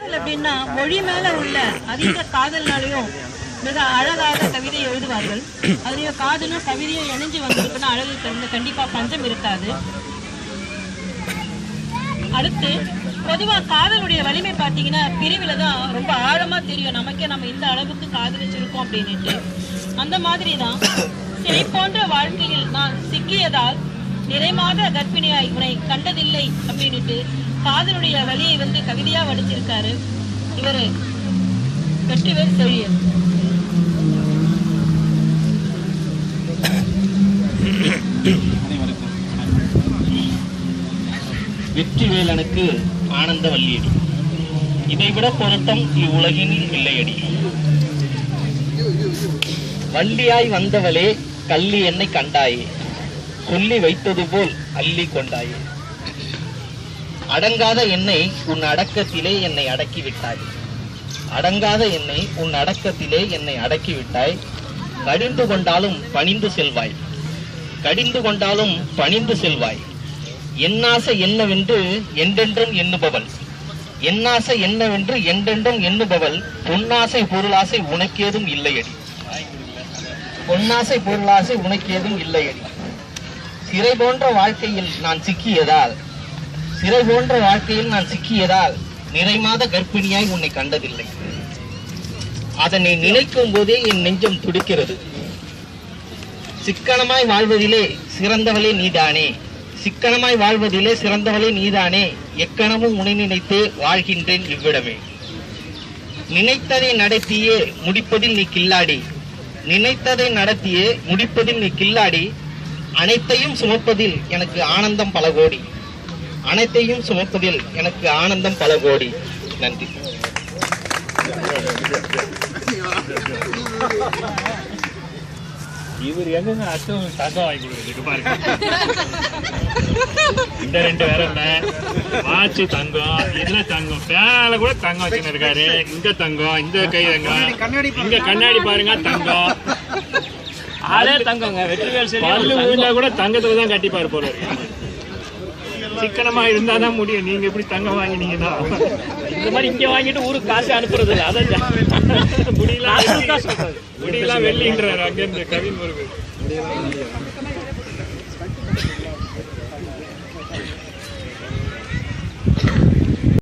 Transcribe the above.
அப்படின்னா மொழி மேல உள்ள அதிக காதல்னாலையும் மிக அழகாக கவிதை எழுதுவார்கள். அதுலயும் காதலும் கவிதையும் இணைஞ்சு வந்திருக்குன்னா அழகு கண்டிப்பா பஞ்சம் இருக்காது. அடுத்து பொதுவா காதலுடைய வலிமை பாத்தீங்கன்னா பிரிவுல தான் ரொம்ப ஆழமா தெரியும் நமக்கே, நம்ம இந்த அளவுக்கு காதலிச்சிருக்கோம் அப்படின்னுட்டு. அந்த மாதிரிதான் சிலை போன்ற வாழ்க்கையில் நான் சிக்கியதால் நிறைமாத கர்ப்பிணியாய் உன்னை கண்டதில்லை அப்படின்னுட்டு காதலுடைய வலியை கவிதையா வடிச்சிருக்காரு இவரு வெற்றிவேல் செழியன். வெற்றிவேலனுக்கு ஆனந்த வல்லியடி, இதைவிட பொருத்தம் இவ்வுலகில் இல்லையடி. வள்ளியாய் வந்தவளே கள்ளி என்னை கண்டாயே, சொல்லி வைத்தது போல் அள்ளி கொண்டாயே. அடங்காத என்னை உன் அடக்கத்திலே என்னை அடக்கிவிட்டாய், அடங்காத என்னை உன் அடக்கத்திலே என்னை அடக்கிவிட்டாய். கடிந்து கொண்டாலும் பணிந்து செல்வாய், கடிந்து கொண்டாலும் பணிந்து செல்வாய். என்னாசை என்னவென்று என்றென்றும் எண்ணுபவள், என்னாசை என்னவென்று என்றென்றும் எண்ணுபவள். பொன்னாசை பொருளாசை உனக்கேதும் இல்லையடி, பொன்னாசை பொருளாசை உனக்கேதும் இல்லையடி. சிறை போன்ற வாழ்க்கையில் நான் சிக்கியதால், சிறை போன்ற வாழ்க்கையில் நான் சிக்கியதால் நிறைமாத கர்ப்பிணியாய் உன்னை கண்டதில்லை. அதனை நினைக்கும் போதே என் நெஞ்சம் துடிக்கிறது. சிக்கனமாய் வாழ்வதிலே சிறந்தவளே நீதானே, சிக்கனமாய் வாழ்வதிலே சிறந்தவளே நீதானே. எக்கணமும் உன்னை நினைத்தே வாழ்கின்றேன் இவ்விடமே. நினைத்ததை நடத்தியே முடிப்பதில் நீ கில்லாடி, நினைத்ததை நடத்தியே முடிப்பதில் நீ கில்லாடி. அனைத்தையும் சுமப்பதில் எனக்கு ஆனந்தம் பல கோடி, அனைத்தையும் சுமப்பதில் எனக்கு ஆனந்தம் பல கோடி. நன்றி. இவர் எங்க அர்த்தம் தங்கம் வாங்கி கொடுக்குறதுக்கு பாருங்க. இந்த ரெண்டு வேற இல்ல, வாட்சி தங்கம், இதுல தங்கம், பேல கூட தங்கம் வச்சுன்னு இருக்காரு. இங்க தங்கம், இந்த கை தங்கம், இங்க கண்ணாடி பாருங்க தங்கம், அதே தங்கங்க. வெற்றிவேல் பல்லு விழுந்தா கூட தங்கத்துல தான் கட்டிப்பாரு போல இருக்கு. சிக்கனமா இருந்தாதான் முடியும். நீங்க எப்படி தங்கம் வாங்கினீங்கன்னா இந்த மாதிரி இங்க வாங்கிட்டு ஊருக்கு காசு அனுப்புறது இல்லை. அதான் முடியலாம் வெள்ளின்றாரு அங்கிருந்து கவின் முருகன்.